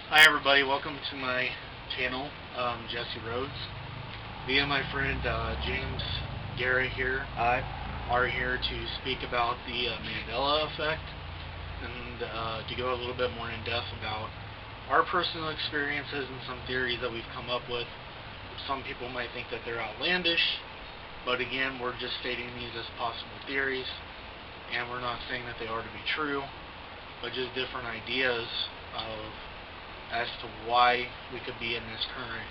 Hi everybody, welcome to my channel, Jesse Rhodes. Me and my friend James Garrett here Hi. are here to speak about the Mandela effect and to go a little bit more in depth about our personal experiences and some theories that we've come up with. Some people might think that they're outlandish, but again, we're just stating these as possible theories, and we're not saying that they are to be true, but just different ideas of as to why we could be in this current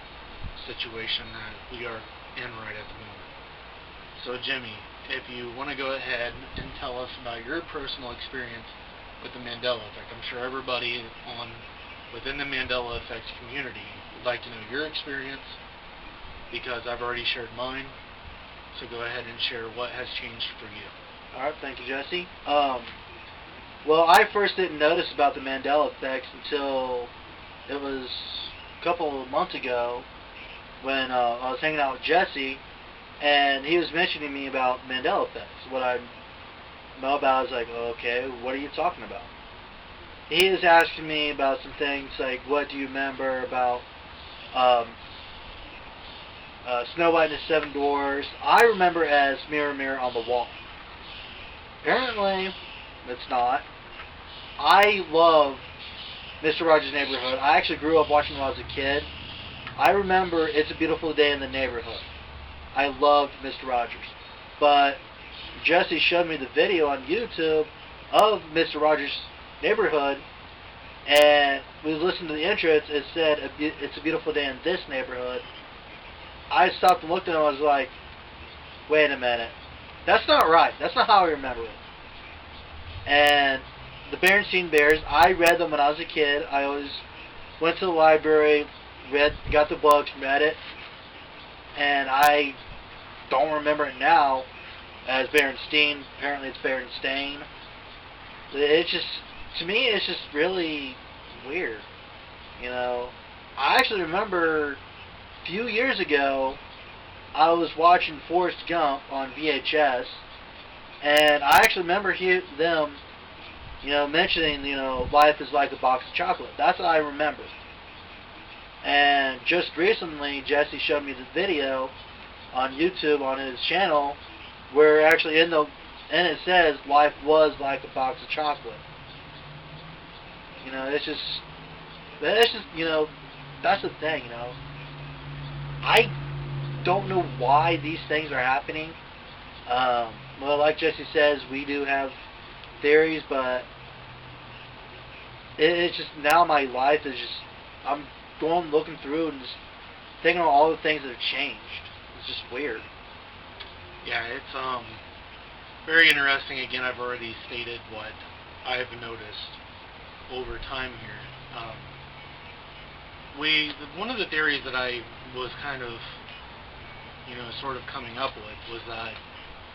situation that we are in right at the moment. So Jimmy, if you want to go ahead and tell us about your personal experience with the Mandela effect. I'm sure everybody within the Mandela effect community would like to know your experience because I've already shared mine. So go ahead and share what has changed for you. Alright, thank you, Jesse. Well, I first didn't notice about the Mandela effect until it was a couple of months ago when I was hanging out with Jesse, and he was mentioning me about Mandela effects. What I know about is like, okay, what are you talking about? He was asking me about some things like, what do you remember about um, Snow White and the Seven Dwarfs? I remember as Mirror, Mirror on the Wall. Apparently, it's not. I love Mr. Rogers' Neighborhood. I actually grew up watching it when I was a kid. I remember It's a Beautiful Day in the Neighborhood. I loved Mr. Rogers. But Jesse showed me the video on YouTube of Mr. Rogers' Neighborhood, and we listened to the intro. It said, It's a Beautiful Day in this neighborhood. I stopped and looked at it and I was like, wait a minute. That's not right. That's not how I remember it. And the Berenstein Bears, I read them when I was a kid. I always went to the library, got the books, read it, and I don't remember it now as Berenstein. Apparently it's Berenstain. It's just, to me, it's just really weird. You know, I actually remember a few years ago, I was watching Forrest Gump on VHS, and I actually remember them mentioning, life is like a box of chocolate. That's what I remember. And just recently, Jesse showed me the video on YouTube on his channel where actually in it says life was like a box of chocolate. It's just, that's the thing, I don't know why these things are happening. Well, like Jesse says, we do have theories, but it's just now my life is just, I'm going looking through and just thinking of all the things that have changed. It's just weird. Yeah, it's very interesting. Again, I've already stated what I've noticed over time here. One of the theories that I was kind of, sort of coming up with was that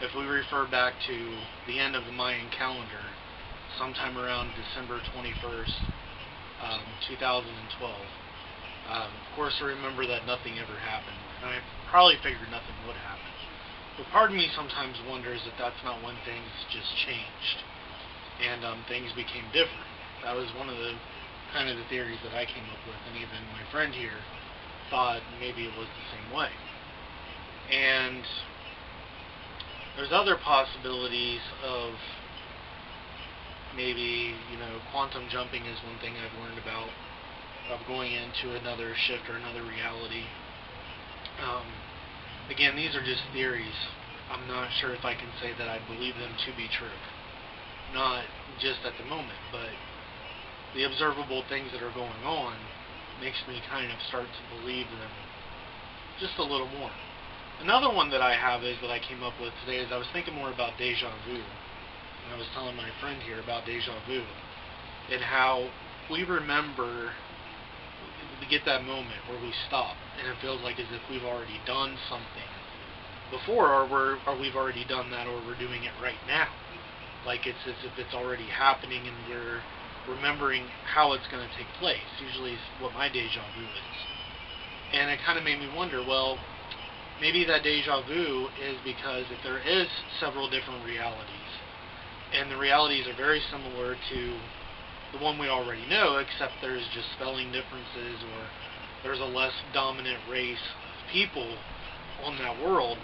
if we refer back to the end of the Mayan calendar, sometime around December 21st, 2012, of course I remember that nothing ever happened, and I probably figured nothing would happen. But part of me sometimes wonders if that's not when things just changed and things became different. That was one of the kind of the theories that I came up with, and even my friend here thought maybe it was the same way. And there's other possibilities of maybe, quantum jumping is one thing I've learned about, of going into another shift or another reality. Again, these are just theories. I'm not sure if I can say that I believe them to be true. Not just at the moment, but the observable things that are going on makes me kind of start to believe them just a little more. Another one that I have is that I came up with today is I was thinking more about deja vu. And I was telling my friend here about deja vu and how we remember to get that moment where we stop and it feels like as if we've already done something before, or we've already done that, or we're doing it right now. Like it's as if it's already happening and we're remembering how it's going to take place. Usually is what my deja vu is. And it kind of made me wonder, well, maybe that deja vu is because if there is several different realities, and the realities are very similar to the one we already know, except there's just spelling differences, or there's a less dominant race of people on that world.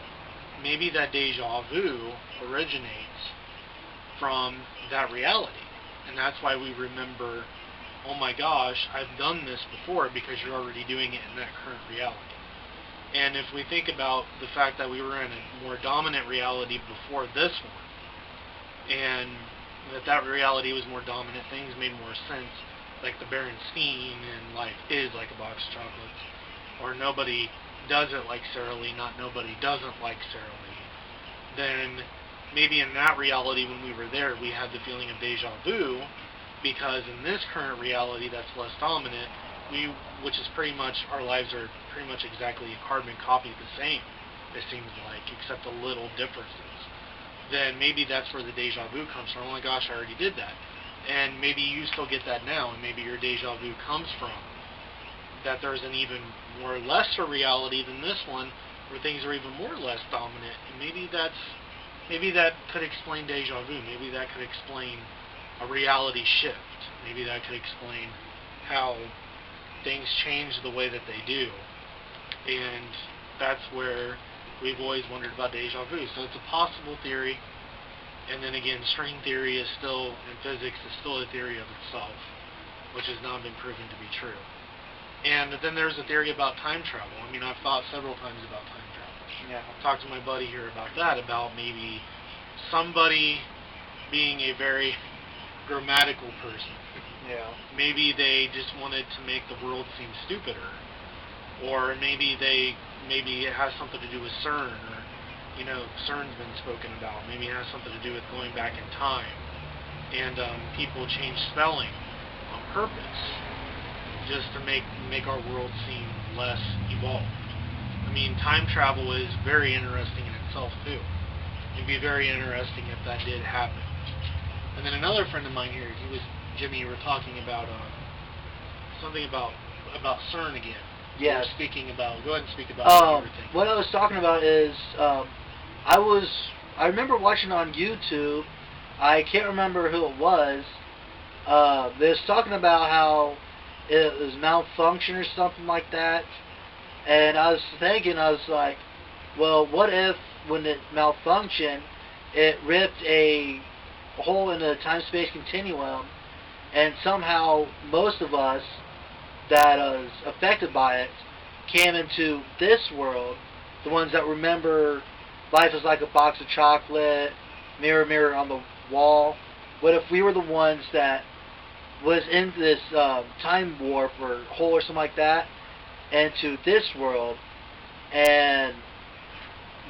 Maybe that deja vu originates from that reality. And that's why we remember, oh my gosh, I've done this before, because you're already doing it in that current reality. And if we think about the fact that we were in a more dominant reality before this one, and that reality was more dominant, things made more sense, like the Berenstein and life is like a box of chocolates, or nobody does it like Sara Lee, not nobody doesn't like Sara Lee, then maybe in that reality when we were there, we had the feeling of deja vu, because in this current reality that's less dominant, which is pretty much, our lives are pretty much exactly a carbon copy the same, it seems like, except a little differences, then maybe that's where the deja vu comes from. Oh my gosh, I already did that. And maybe you still get that now, and maybe your deja vu comes from that there's an even more lesser reality than this one, where things are even more less dominant, and maybe that could explain deja vu. Maybe that could explain a reality shift. Maybe that could explain how things change the way that they do. And that's where we've always wondered about deja vu. So it's a possible theory. And then again, string theory is still, in physics, is still a theory of itself, which has not been proven to be true. And then there's a theory about time travel. I mean, I've thought several times about time travel. Yeah. I've talked to my buddy here about that, about maybe somebody being a very grammatical person. Yeah. Maybe they just wanted to make the world seem stupider. Or maybe it has something to do with CERN, or CERN's been spoken about. Maybe it has something to do with going back in time, and people change spelling on purpose just to make our world seem less evolved. I mean, time travel is very interesting in itself too. It'd be very interesting if that did happen. And then another friend of mine here, Jimmy. You were talking about something about CERN again. Yes. Go ahead and speak about what you were thinking. What I was talking about is, I remember watching on YouTube, I can't remember who it was, they was talking about how it was malfunction or something like that, and I was like, well, what if when it malfunctioned, it ripped a hole in the time-space continuum, and somehow most of us that was affected by it came into this world, the ones that remember life is like a box of chocolate, mirror, mirror on the wall. What if we were the ones that was in this time warp or hole or something like that, into this world, and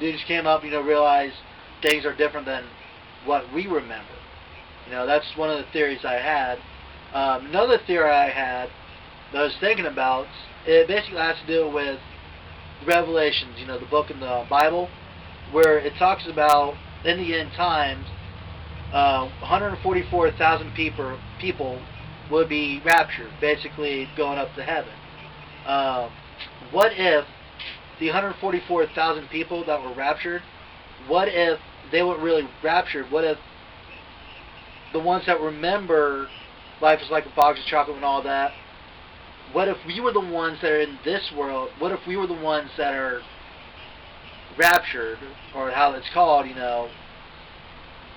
they just came up, realized things are different than what we remember. That's one of the theories I had. Another theory I had that I was thinking about, it basically has to do with Revelations, the book in the Bible, where it talks about, in the end times, 144,000 people would be raptured, basically going up to heaven. What if the 144,000 people that were raptured, what if they weren't really raptured? What if the ones that remember life is like a box of chocolate and all that, what if we were the ones that are in this world? What if we were the ones that are raptured, or how it's called,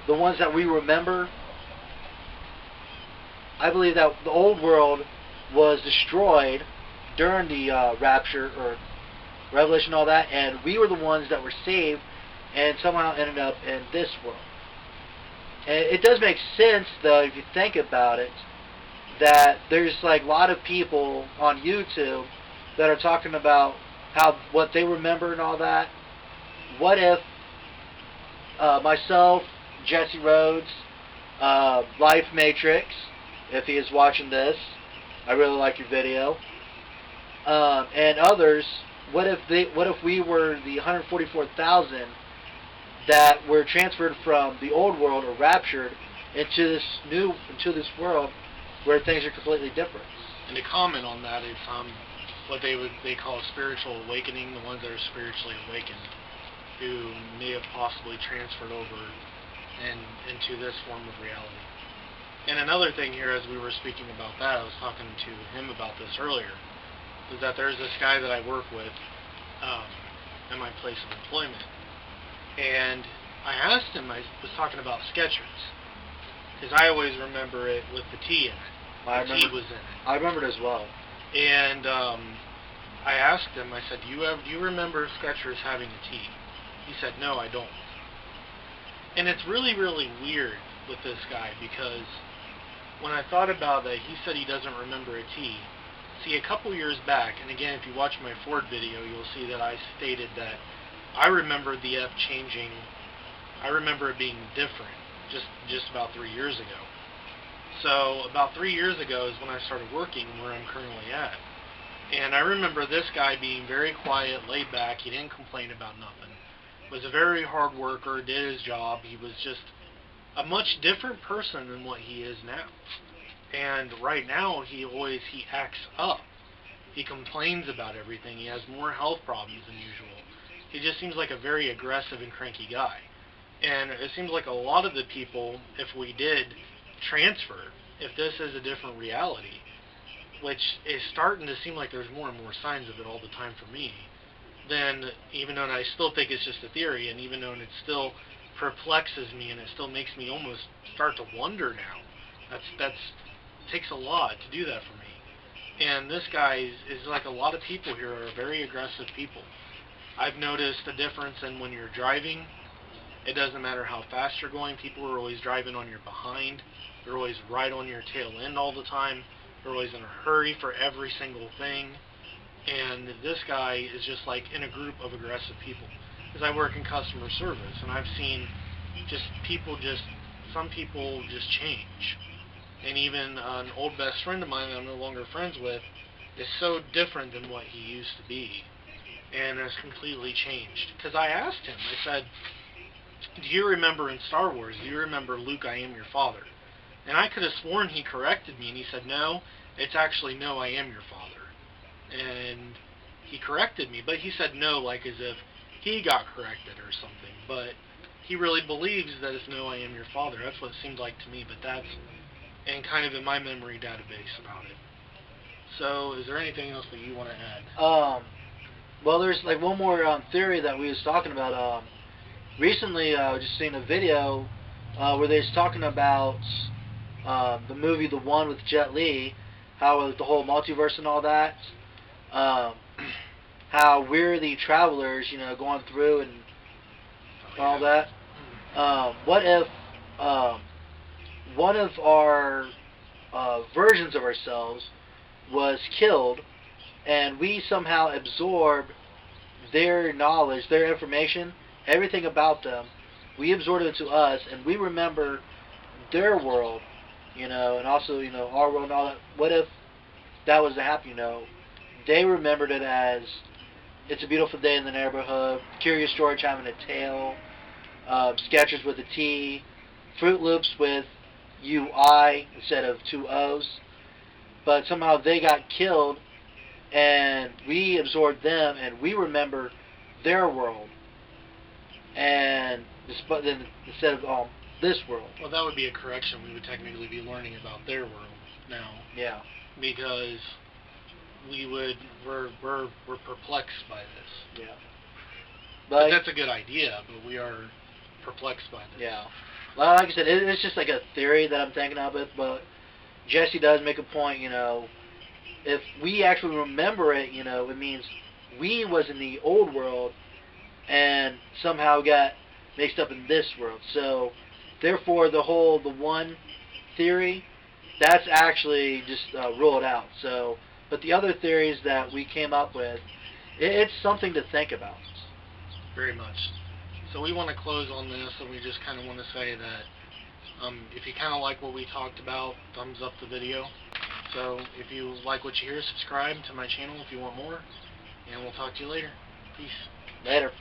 the ones that we remember? I believe that the old world was destroyed during the rapture or revelation and all that, and we were the ones that were saved and somehow ended up in this world. And it does make sense, though, if you think about it, that there's like a lot of people on YouTube that are talking about what they remember and all that. What if myself, Jesse Rhodes, Life Matrix, if he is watching this, I really like your video, and others, what if we were the 144,000 that were transferred from the old world or raptured into this world where things are completely different? And to comment on that is what they call spiritual awakening, the ones that are spiritually awakened, who may have possibly transferred over into this form of reality. And another thing here, as we were speaking about that, I was talking to him about this earlier, is that there's this guy that I work with um, at my place of employment, and I asked him. I was talking about Skechers, because I always remember it with the T in it. I The T remember. was in it, I remembered as well. and I asked him. I said, Do you remember Skechers having a T?" He said, "No, I don't." And it's really, really weird with this guy because when I thought about that, he said he doesn't remember a T. See, a couple years back, and again, if you watch my Ford video, you'll see that I stated that I remember the F changing. I remember it being different just about 3 years ago. So about 3 years ago is when I started working where I'm currently at. And I remember this guy being very quiet, laid back. He didn't complain about nothing. Was a very hard worker, did his job. He was just a much different person than what he is now. And right now he acts up. He complains about everything. He has more health problems than usual. He just seems like a very aggressive and cranky guy. And it seems like a lot of the people, if we did transfer, if this is a different reality, which is starting to seem like there's more and more signs of it all the time for me, then even though I still think it's just a theory, and even though it still perplexes me and it still makes me almost start to wonder now, that's takes a lot to do that for me. And this guy is like a lot of people here are very aggressive people. I've noticed a difference in when you're driving. It doesn't matter how fast you're going. People are always driving on your behind. They're always right on your tail end all the time. They're always in a hurry for every single thing. And this guy is just like in a group of aggressive people. Because I work in customer service, and I've seen just people just, some people just change. And even an old best friend of mine that I'm no longer friends with is so different than what he used to be. And has completely changed. Because I asked him, I said, "Do you remember in Star Wars, do you remember Luke, I am your father?" And I could have sworn he corrected me, and he said, "No, it's actually no, I am your father." And he corrected me, but he said no like as if he got corrected or something. But he really believes that it's no, I am your father. That's what it seemed like to me, but that's and kind of in my memory database about it. So, is there anything else that you want to add? Um, well, there's like one more theory that we was talking about. Recently, just seen a video where they was talking about the movie The One with Jet Li, how with the whole multiverse and all that, um, how we're the travelers, going through and Oh all yeah. that. What if um, one of our versions of ourselves was killed, and we somehow absorb their knowledge, their information, everything about them. We absorb it into us, and we remember their world, and also our world and all that. What if that was to happen? They remembered it as "It's a Beautiful Day in the Neighborhood," Curious George having a tail, Skechers with a T, Fruit Loops with UI instead of two O's. But somehow they got killed, and we absorbed them, and we remember their world, and then instead of this world. Well, that would be a correction. We would technically be learning about their world now Yeah, because we would we're perplexed by this. yeah. But But that's a good idea. But we are perplexed by this. yeah, well, like I said, it's just like a theory that I'm thinking of it. But Jesse does make a point. If we actually remember it, it means we was in the old world and somehow got mixed up in this world. So therefore, the one theory, that's actually just ruled out. So, but the other theories that we came up with, it's something to think about. Very much. So we want to close on this, and we just kind of want to say that if you kind of like what we talked about, thumbs up the video. So if you like what you hear, subscribe to my channel if you want more, and we'll talk to you later. Peace. Later.